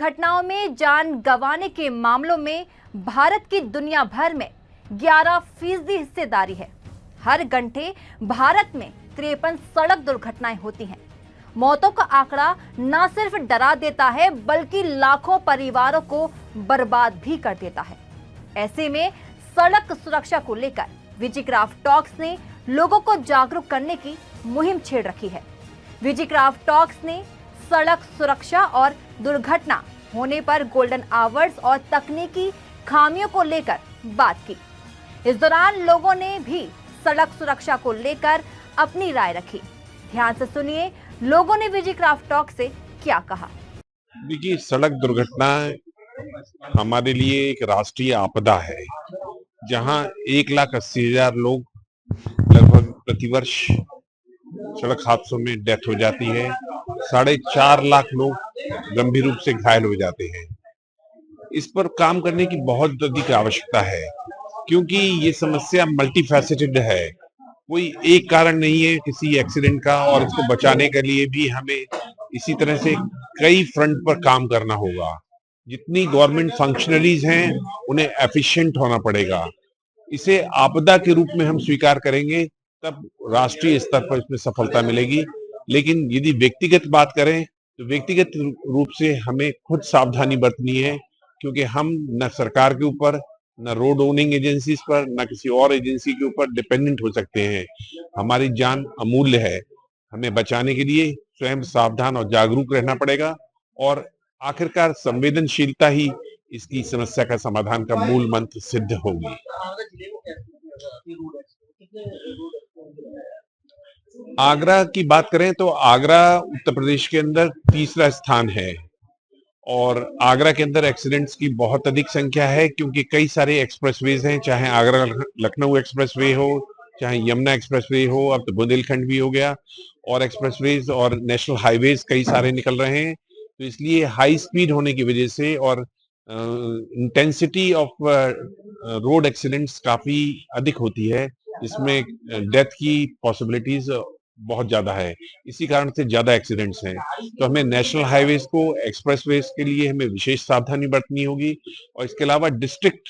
दुर्घटनाओं में जान गंवाने के मामलों में भारत की दुनिया भर में 11% हिस्सेदारी है। हर घंटे भारत में 53 सड़क दुर्घटनाएं होती हैं। मौतों का आंकड़ा न सिर्फ डरा देता है बल्कि लाखों परिवारों को बर्बाद भी कर देता है। ऐसे में सड़क सुरक्षा को लेकर विजिक्राफ्ट टॉक्स ने लोगों को जागरूक करने की मुहिम छेड़ रखी है। विजिक्राफ्ट टॉक्स ने सड़क सुरक्षा और दुर्घटना होने पर गोल्डन आवर्स और तकनीकी खामियों को लेकर बात की। इस दौरान लोगों ने भी सड़क सुरक्षा को लेकर अपनी राय रखी। ध्यान से सुनिए लोगों ने विजिक्राफ्ट टॉक से क्या कहा। देखिए, सड़क दुर्घटना हमारे लिए एक राष्ट्रीय आपदा है, जहां 1,80,000 लोग लगभग प्रतिवर्ष सड़क हादसों में डेथ हो जाती है। 4.5 लाख लोग गंभीर रूप से घायल हो जाते हैं। इस पर काम करने की बहुत अधिक आवश्यकता है, क्योंकि ये समस्या मल्टीफैसेटेड है। कोई एक कारण नहीं है किसी एक्सीडेंट का, और इसको बचाने के लिए भी हमें इसी तरह से कई फ्रंट पर काम करना होगा। जितनी गवर्नमेंट फंक्शनरीज हैं उन्हें एफिशिएंट होना पड़ेगा। इसे आपदा के रूप में हम स्वीकार करेंगे तब राष्ट्रीय स्तर पर इसमें सफलता मिलेगी। लेकिन यदि व्यक्तिगत बात करें तो व्यक्तिगत रूप से हमें खुद सावधानी बरतनी है, क्योंकि हम न सरकार के ऊपर, न रोड ओनिंग एजेंसीज पर, न किसी और एजेंसी के ऊपर डिपेंडेंट हो सकते हैं। हमारी जान अमूल्य है। हमें बचाने के लिए स्वयं सावधान और जागरूक रहना पड़ेगा, और आखिरकार संवेदनशीलता ही इसकी समस्या का समाधान का मूल मंत्र सिद्ध होगी। आगरा की बात करें तो आगरा उत्तर प्रदेश के अंदर तीसरा स्थान है, और आगरा के अंदर एक्सीडेंट्स की बहुत अधिक संख्या है, क्योंकि कई सारे एक्सप्रेसवेज हैं, चाहे आगरा लखनऊ एक्सप्रेसवे हो, चाहे यमुना एक्सप्रेसवे हो, अब तो बुंदेलखंड भी हो गया, और एक्सप्रेसवेज और नेशनल हाईवेज कई सारे निकल रहे हैं। तो इसलिए हाई स्पीड होने की वजह से और इंटेंसिटी ऑफ रोड एक्सीडेंट्स काफी अधिक होती है, जिसमें डेथ की पॉसिबिलिटीज बहुत ज्यादा है। इसी कारण से ज्यादा एक्सीडेंट्स हैं। तो हमें नेशनल हाईवेज को, एक्सप्रेसवेज के लिए हमें विशेष सावधानी बरतनी होगी, और इसके अलावा डिस्ट्रिक्ट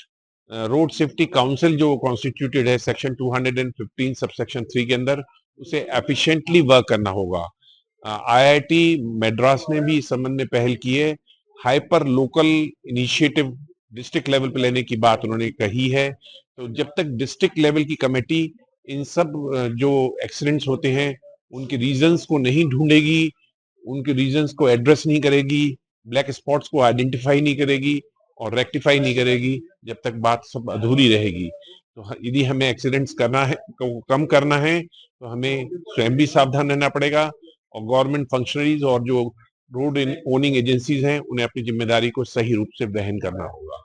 रोड सेफ्टी काउंसिल जो कॉन्स्टिट्यूटेड है सेक्शन 215 सबसेक्शन 3 के अंदर, उसे एफिशिएंटली वर्क करना होगा। IIT मद्रास ने भी इस संबंध में पहल की है। Hyper local initiative district level पे लेने की बात उन्होंने कही है। तो जब तक डिस्ट्रिक्ट लेवल की कमेटी इन सब जो एक्सीडेंट्स होते हैं उनके रीजंस को नहीं ढूंढेगी, उनके रीजंस को एड्रेस नहीं करेगी, ब्लैक स्पॉट्स को आइडेंटिफाई नहीं करेगी और रेक्टिफाई नहीं करेगी, जब तक बात सब अधूरी रहेगी। तो यदि हमें एक्सीडेंट्स करना है, कम करना है, तो हमें स्वयं भी सावधान रहना पड़ेगा, और गवर्नमेंट फंक्शनरीज और जो रोड ओनिंग एजेंसीज हैं उन्हें अपनी जिम्मेदारी को सही रूप से वहन करना होगा।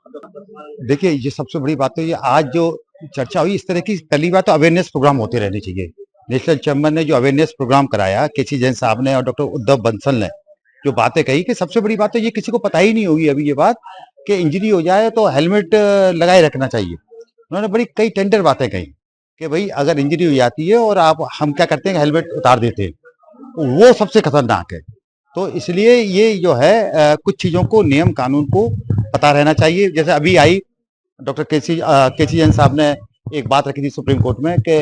देखिए, ये सबसे बड़ी बात तो ये आज जो चर्चा हुई, इस तरह की पहली बात तो अवेयरनेस प्रोग्राम होते रहने चाहिए। नेशनल चैम्बर ने जो अवेयरनेस प्रोग्राम कराया, केसी जैन साहब ने और डॉक्टर उद्धव बंसल ने जो बातें कही, कि सबसे बड़ी बात तो ये किसी को पता ही नहीं होगी अभी ये बात कि इंजरी हो जाए तो हेलमेट लगाए रखना चाहिए। उन्होंने बड़ी कई टेंडर बातें कही कि भाई अगर इंजरी हो जाती है और हम क्या करते हैं, हेलमेट उतार देते हैं, वो सबसे खतरनाक है। तो इसलिए ये जो है कुछ चीजों को, नियम कानून को पता रहना चाहिए। जैसे अभी आई डॉक्टर केसी जैन साहब ने एक बात रखी थी सुप्रीम कोर्ट में कि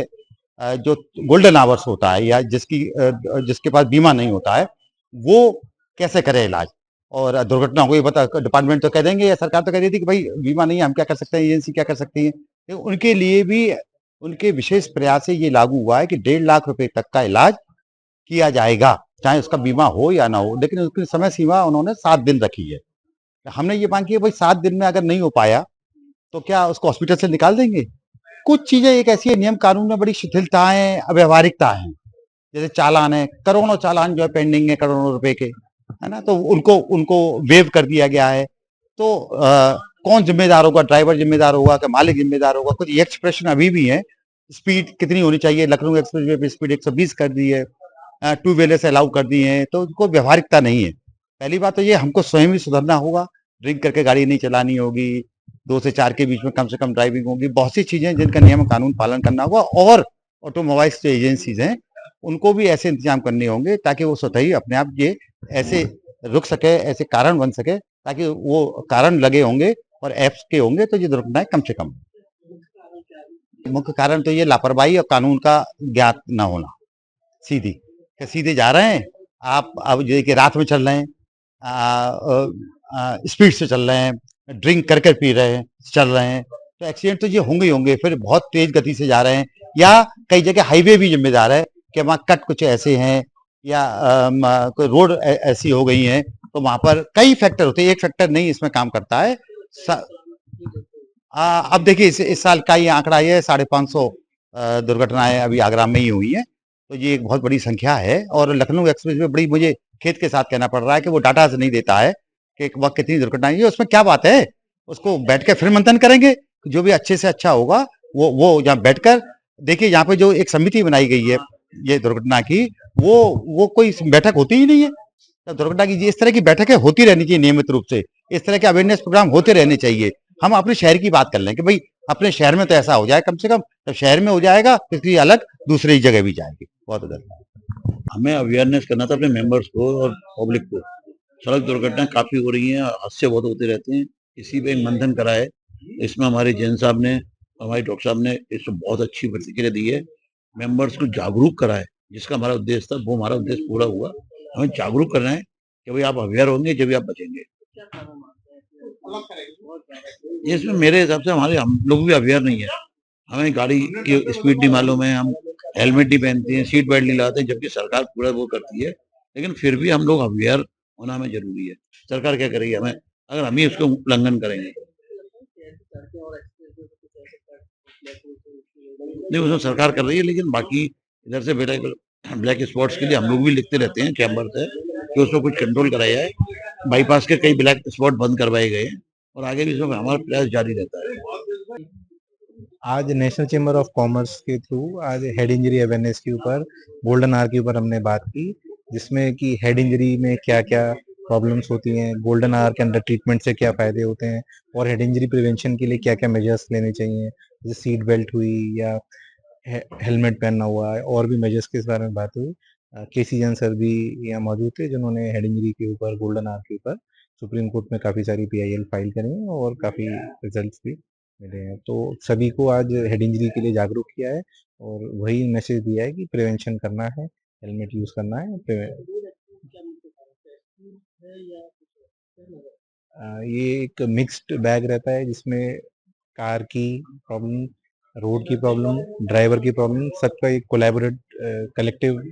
जो गोल्डन आवर्स होता है या जिसके पास बीमा नहीं होता है वो कैसे करे इलाज, और दुर्घटना हुई बता डिपार्टमेंट तो कह देंगे या सरकार तो कह देती कि भाई बीमा नहीं है, हम क्या कर सकते हैं, एजेंसी क्या कर सकती है। तो उनके लिए भी उनके विशेष प्रयास से ये लागू हुआ है कि 1.5 लाख रुपए तक का इलाज किया जाएगा, चाहे उसका बीमा हो या ना हो। लेकिन उसकी समय सीमा उन्होंने 7 दिन रखी है। हमने ये मांग की है भाई 7 दिन में अगर नहीं हो पाया तो क्या उसको हॉस्पिटल से निकाल देंगे। कुछ चीजें एक ऐसी है, नियम कानून में बड़ी शिथिलताएं, अव्यवहारिकता है। जैसे चालान है, करोड़ों चालान जो है पेंडिंग है, करोड़ों रुपए के, है ना, तो उनको वेव कर दिया गया है। तो कौन जिम्मेदार होगा, ड्राइवर जिम्मेदार होगा कि मालिक जिम्मेदार होगा। कुछ एक्सप्रेशन अभी भी है। स्पीड कितनी होनी चाहिए, लखनऊ एक्सप्रेस पे स्पीड 120 कर दी है, 2 व्हीलर से अलाउ कर दिए हैं, तो उनको व्यवहारिकता नहीं है। पहली बात तो ये हमको स्वयं ही सुधरना होगा, ड्रिंक करके गाड़ी नहीं चलानी होगी, 2 से 4 के बीच में कम से कम ड्राइविंग होगी। बहुत सी चीजें जिनका नियम कानून पालन करना होगा, और ऑटोमोबाइल्स जो एजेंसीज हैं उनको भी ऐसे इंतजाम करने होंगे ताकि वो स्वतः ही अपने आप ये ऐसे रुक सके, ऐसे कारण बन सके ताकि वो कारण लगे होंगे और एप्स के होंगे तो ये दुर्घटनाएं कम से कम। मुख्य कारण तो ये लापरवाही और कानून का ज्ञात न होना। सीधे जा रहे हैं आप, अब देखिए रात में चल रहे हैं, स्पीड से चल रहे हैं, ड्रिंक करके पी रहे हैं, चल रहे हैं, तो एक्सीडेंट तो ये होंगे ही होंगे। फिर बहुत तेज गति से जा रहे हैं, या कई जगह हाईवे भी जिम्मेदार है कि वहाँ कट कुछ ऐसे हैं या कोई रोड ऐसी हो गई है, तो वहां पर कई फैक्टर होते हैं, एक फैक्टर नहीं इसमें काम करता है। अब देखिए इस साल का ये आंकड़ा ये 550 दुर्घटनाएं अभी आगरा में ही हुई है, तो ये एक बहुत बड़ी संख्या है। और लखनऊ एक्सप्रेस में बड़ी मुझे खेद के साथ कहना पड़ रहा है कि वो डाटा नहीं देता है कि वह कितनी दुर्घटनाएं, उसमें क्या बात है, उसको बैठ के फिर मंथन करेंगे, जो भी अच्छे से अच्छा होगा वो यहाँ बैठकर देखिए। यहाँ पे जो एक समिति बनाई गई है ये दुर्घटना की, वो कोई बैठक होती ही नहीं है। तो दुर्घटना की इस तरह की बैठकें होती रहनी चाहिए नियमित रूप से, इस तरह के अवेयरनेस प्रोग्राम होते रहने चाहिए। हम अपने शहर की बात कर लें कि भाई अपने शहर में तो ऐसा हो जाए कम से कम, तो शहर में हो जाएगा, इसकी अलग दूसरी जगह भी जाएगी। बहुत धन्यवाद। हमें अवेयरनेस करना था अपने मेंबर्स को और पब्लिक को। सड़क दुर्घटनाएं काफी हो रही हैं, हादसे बहुत होते रहते हैं, इसी पे एक मंथन करा है। इसमें हमारे जैन साहब ने, हमारे डॉक्टर साहब ने इसमें बहुत अच्छी प्रतिक्रिया दी है। मेंबर्स को जागरूक करा है, जिसका हमारा उद्देश्य था वो हमारा उद्देश्य पूरा हुआ। हमें जागरूक करना है कि भाई आप अवेयर होंगे जब भी आप बचेंगे। इसमें मेरे हिसाब से हम लोग भी अवेयर नहीं है। हमें गाड़ी की स्पीड नहीं मालूम है, हम हेलमेट नहीं पहनते हैं, सीट बेल्ट नहीं लगाते, जबकि सरकार पूरा वो करती है, लेकिन फिर भी हम लोग अवेयर होना हमें जरूरी है। सरकार क्या करेगी हमें, अगर हम ही उसको उल्लंघन करेंगे। नहीं, उसमें सरकार कर रही है, लेकिन बाकी इधर से ब्लैक स्पॉट्स के लिए हम लोग भी लिखते रहते हैं चैम्बर से कि उसको कुछ कंट्रोल कराया जाए। बाईपास के कई ब्लैक स्पॉट बंद करवाए गए हैं और आगे भी इसमें हमारा प्रयास जारी रहता है। आज नेशनल चैम्बर ऑफ कॉमर्स के थ्रू आज हेड इंजरी अवेयरनेस के ऊपर, गोल्डन आवर के ऊपर हमने बात की, जिसमें कि हेड इंजरी में क्या क्या प्रॉब्लम्स होती हैं, गोल्डन आवर के अंदर ट्रीटमेंट से क्या फ़ायदे होते हैं, और हेड इंजरी प्रिवेंशन के लिए क्या क्या मेजर्स लेने चाहिए, जैसे सीट बेल्ट हुई या हेलमेट पहनना हुआ है, और भी मेजर्स के बारे में बात हुई। केसी जैन सर भी यहाँ मौजूद थे, जिन्होंने हेड इंजरी के ऊपर, गोल्डन आवर के ऊपर सुप्रीम कोर्ट में काफ़ी सारी PIL फाइल करी हैं और काफ़ी रिजल्ट्स भी मिले हैं। तो सभी को आज हेड इंजरी के लिए जागरूक किया है और वही मैसेज दिया है कि प्रिवेंशन करना है, हेलमेट यूज़ करना है। ये एक मिक्स्ड बैग रहता है, जिसमें कार की प्रॉब्लम, रोड की प्रॉब्लम, ड्राइवर की प्रॉब्लम, सबका एक कोलैबोरेट कलेक्टिव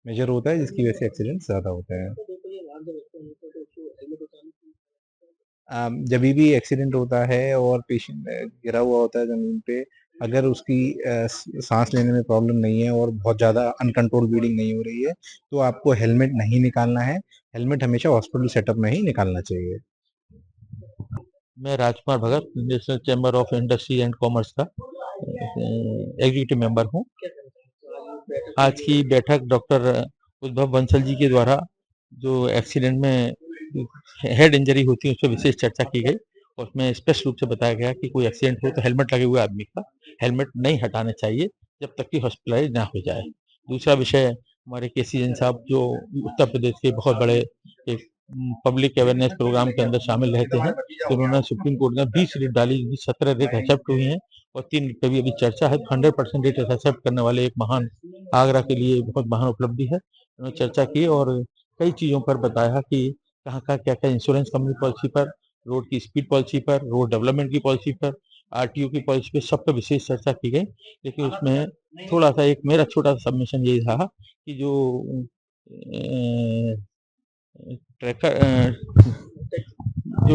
मेजर होता है, जिसकी वजह से एक्सीडेंट ज़्यादा होते हैं। जब भी एक्सीडेंट होता है और पेशेंट गिरा हुआ होता है ज़मीन पे, अगर उसकी सांस लेने में प्रॉब्लम नहीं है और बहुत ज़्यादा अनकंट्रोल ब्लीडिंग नहीं हो रही है, तो आपको हेलमेट नहीं निकालना है। हेलमेट हमेशा हॉस्पिटल सेटअप में ही निकालना चाहिए। मैं Rajkumar Bhagat, National Chamber of Industry and Commerce का एग्जीक्यूटिव मेंबर हूँ। आज की बैठक डॉक्टर उद्धव बंसल जी के द्वारा जो एक्सीडेंट में हेड इंजरी होती है उस पर विशेष चर्चा की गई, और उसमें स्पष्ट रूप से बताया गया कि कोई एक्सीडेंट हो तो हेलमेट लगे हुए आदमी का हेलमेट नहीं हटाना चाहिए जब तक कि हॉस्पिटलाइज ना हो जाए। दूसरा विषय, हमारे केसी जैन साहब जो उत्तर प्रदेश के बहुत बड़े एक पब्लिक अवेयरनेस प्रोग्राम के अंदर शामिल रहते हैं, तो उन्होंने सुप्रीम कोर्ट में 20 रिट डाली, 17 रिट एक्सेप्ट हुई हैं और 3 रिट पे भी अभी चर्चा है। 100% रिट एक्सेप्ट करने वाले एक महान, आगरा के लिए बहुत महान उपलब्धि है। उन्होंने चर्चा की और कई चीज़ों पर बताया कि कहाँ का क्या क्या इंश्योरेंस कंपनी पॉलिसी पर, रोड की स्पीड पॉलिसी पर, रोड डेवलपमेंट की पॉलिसी पर, RTO की पॉलिसी पर, सब पर विशेष चर्चा की गई। लेकिन उसमें थोड़ा सा एक मेरा छोटा सा सबमिशन यही था कि जो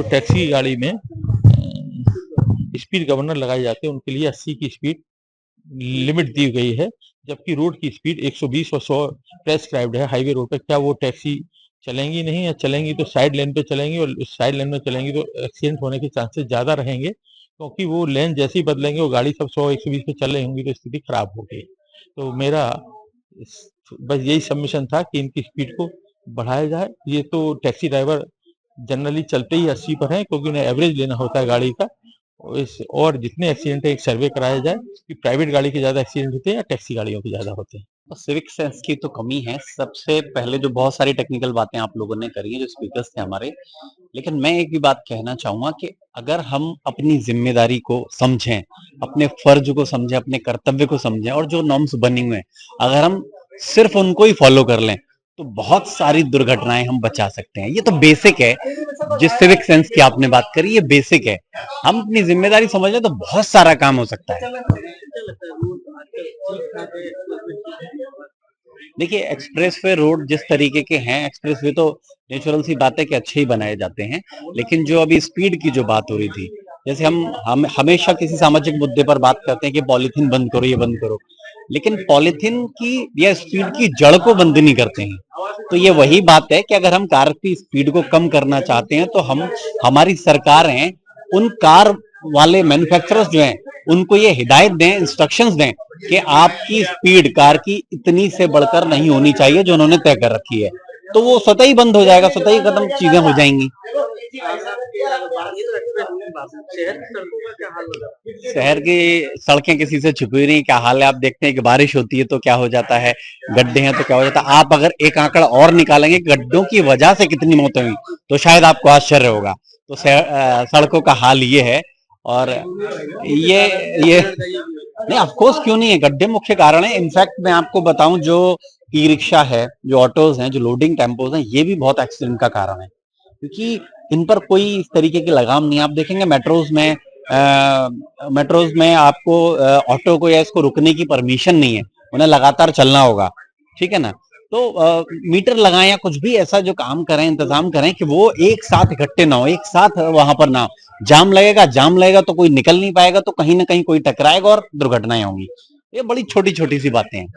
टैक्सी गाड़ी में स्पीड गवर्नर लगाए जाते हैं, उनके लिए 80 की स्पीड लिमिट दी गई है, जबकि रोड की स्पीड 120 और 100 प्रेस्क्राइब्ड है हाईवे रोड पर। क्या वो टैक्सी चलेंगी नहीं, या चलेंगी तो साइड लेन पे चलेंगी, और साइड लेन में चलेंगी तो एक्सीडेंट होने के चांसेस ज़्यादा रहेंगे, क्योंकि वो लेन जैसे ही बदलेंगे वो गाड़ी सब 100-120 पे चल रही होंगी तो स्थिति खराब होगी। तो मेरा बस यही सबमिशन था कि इनकी स्पीड को बढ़ाया जाए। ये तो टैक्सी ड्राइवर जनरली चलते ही 80 पर हैं, क्योंकि उन्हें एवरेज लेना होता है गाड़ी का। और जितने एक्सीडेंट है एक सर्वे कराया जाए कि प्राइवेट गाड़ी के ज़्यादा एक्सीडेंट होते हैं या टैक्सी गाड़ियों के ज़्यादा होते हैं। सिविक सेंस की तो कमी है। सबसे पहले जो बहुत सारी टेक्निकल बातें आप लोगों ने करी हैं, जो स्पीकर्स थे हमारे, लेकिन मैं एक भी बात कहना चाहूंगा कि अगर हम अपनी जिम्मेदारी को समझें, अपने फर्ज को समझें, अपने कर्तव्य को समझें और जो नॉर्म्स बने हुए हैं अगर हम सिर्फ उनको ही फॉलो कर लें तो बहुत सारी दुर्घटनाएं हम बचा सकते हैं। ये तो बेसिक है। जिस सिविक सेंस की आपने बात करी, ये बेसिक है। हम अपनी जिम्मेदारी समझ लें तो बहुत सारा काम हो सकता है। देखिए, एक्सप्रेस वे रोड जिस तरीके के हैं, एक्सप्रेस वे तो नेचुरल सी बात है कि अच्छे ही बनाए जाते हैं, लेकिन जो अभी स्पीड की जो बात हो रही थी, जैसे हम हमेशा किसी सामाजिक मुद्दे पर बात करते हैं कि पॉलीथीन बंद करो, ये बंद करो, लेकिन पॉलीथीन की या स्पीड की जड़ को बंद नहीं करते हैं। तो ये वही बात है कि अगर हम कार की स्पीड को कम करना चाहते हैं तो हमारी सरकारें उन कार वाले मैन्युफैक्चरर्स जो हैं उनको ये हिदायत दें, इंस्ट्रक्शंस दें कि आपकी स्पीड कार की इतनी से बढ़कर नहीं होनी चाहिए जो उन्होंने तय कर रखी है। तो वो स्वतः ही बंद हो जाएगा, स्वतः ही खत्म चीजें हो जाएंगी। शहर की सड़कें किसी से छुपी नहीं, क्या हाल है आप देखते हैं कि बारिश होती है तो क्या हो जाता है, गड्ढे हैं तो क्या हो जाता है। आप अगर एक आंकड़ा और निकालेंगे गड्ढों की वजह से कितनी मौतें हुई तो शायद आपको आश्चर्य होगा। तो सड़कों का हाल ये है। और ये नहीं, ऑफ कोर्स क्यों नहीं है, गड्ढे मुख्य कारण है। इनफैक्ट मैं आपको बताऊं, जो ई रिक्शा है, जो ऑटोज हैं, जो लोडिंग टेम्पोज हैं, ये भी बहुत एक्सीडेंट का कारण है, क्योंकि इन पर कोई इस तरीके की लगाम नहीं। आप देखेंगे मेट्रोज में आपको ऑटो को या इसको रुकने की परमिशन नहीं है, उन्हें लगातार चलना होगा, ठीक है ना। तो मीटर लगाएं या कुछ भी ऐसा जो काम करें, इंतजाम करें कि वो एक साथ इकट्ठे ना हो, एक साथ वहां पर ना हो। जाम लगेगा तो कोई निकल नहीं पाएगा, तो कहीं ना कहीं कोई टकराएगा और दुर्घटनाएं होंगी। ये बड़ी छोटी छोटी सी बातें हैं।